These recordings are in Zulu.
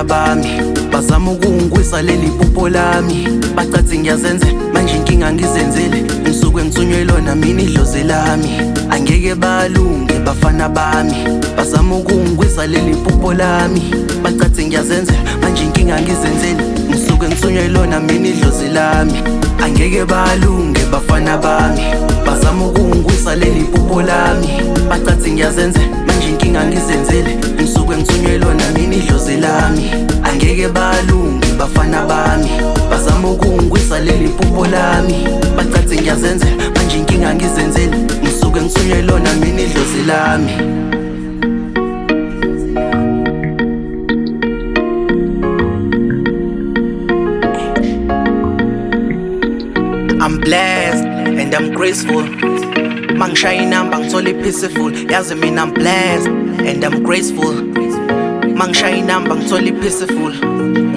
bami bazama ukungwisa leli phupho lami. Bacathi ngiyazenza manje inkinga ngizenzele, ngisuke ngithunywe lona mina idlozi lami. Angeke balunge bafana bami bazama ukungwisa leli phupho lami. Bacathi ngiyazenza manje inkinga ngizenzele, ngisuke ngithunywe lona mina idlozi lami. Angeke balunge bafana bami bazama ukungwisa leli phupho lami. Bacathi ngiyazenza manje inkinga ngizenzele, ngisuke ngithunywe lona mina idlozi lami. Angeke balunge bafana bami bazama ukungwisa leli phupho lami. Bacathi ngiyazenza manje inkinga ngizenzele, ngisuke ngithunywe lona mina idlozi lami. I'm blessed and I'm graceful. Mangishaya inamba ngithole peaceful. Yazi mina I'm blessed and I'm graceful. Mangishaya inamba ngithole peaceful.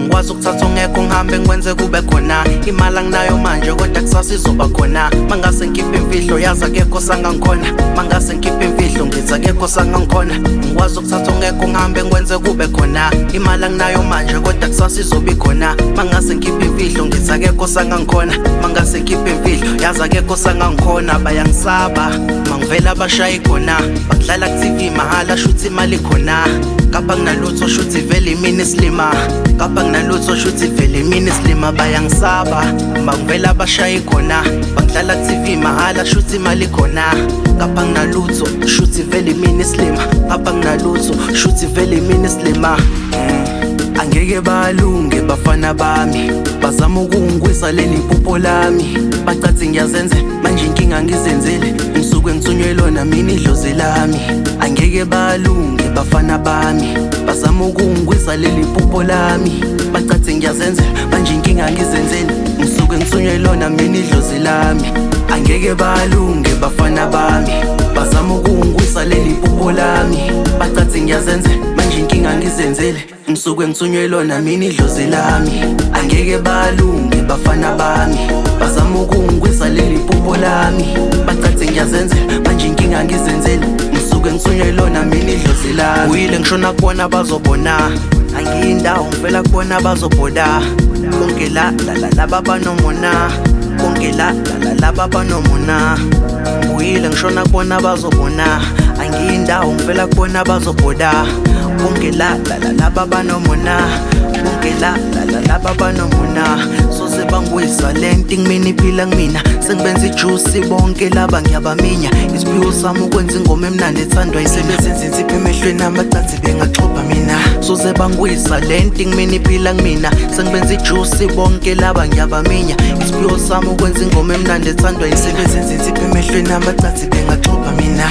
Ngikwazi ukuthatha ongekho ngihambe ngikwenze kube khona. Imali anginayo manje kodwa kusasa izoba khona. Mangase ngikhiphe imfihlo yazi akekho sangangikhona. Mangase ngikhiphe imfihlo ngithi akekho sangangikhona. Ngikwazi ukuthatha ongekho ngihambe ngikwenze kube khona. Imali anginayo manje kodwa kusasa izoba khona. Mangase ngikhiphe imfihlo ngithi akekho sangangikhona. Mangase ngikhiphe imfihlo yazi akekho sangangikhona. Bayangisaba mangivela abashayi khona. Bakudlala ku-TV mahala shuthi imali khona. Kapha nginalutho shuthi vele imini slima. Kapha nginalutho shuthi vele imini slima. Bayangisaba mangivela abashayi khona. Bakudlala ku-TV mahala shuthi imali khona. Kapha nginalutho shuthi vele imini slima. Kapha nginalutho shuthi vele imini slima. Angeke balunge bafana bami bazama ukungwisa leli phupho lami. Bacathi ngiyazenza manje inkinga ngizenzele, ngisuke ngithunywe lona mina idlozi lami. Angeke balunge bafana bami bazama ukungwisa leli phupho lami. Bacathi ngiyazenza manje inkinga ngizenzele, ngisuke ngithunywe lona mina idlozi lami. Angeke balunge bafana bami bazama ukungwisa leli phupho lami. Bacathi ngiyazenza manje inkinga ngizenzele, ngisuke ngithunywe lona mina idlozi lami. Angeke balunge bafana bami bazama ukungwisa leli phupho lami. Bacathi ngiyazenza manje inkinga ngizenzele, ngisuke ngithunywe lona mina idlozi lami. Uyile ngishona kubona bazobona, angiyindawo ngivela kubona bazobhoda. Bonke la laba banomona, bonke la laba banomona. Uyile ngishona kubona bazobona, angiyindawo ngivela kubona bazobhoda. Bonke la laba banomona, bonke la laba banomona. Soze bangwisa lento ngimina iphila ngimina. Sengibenza ijuice bonke laba ngiyabaminya. Isiphiwo sami ukwenza ingoma emnandi ethandwa yisebenza insipho emehlweni amacathi bengaxhopha mina. Soze bangwisa lento ngimina iphila ngimina. Sengibenza ijuice bonke laba ngiyabaminya. Isiphiwo sami ukwenza ingoma emnandi ethandwa yisebenza insipho emehlweni amacathi bengaxhopha mina.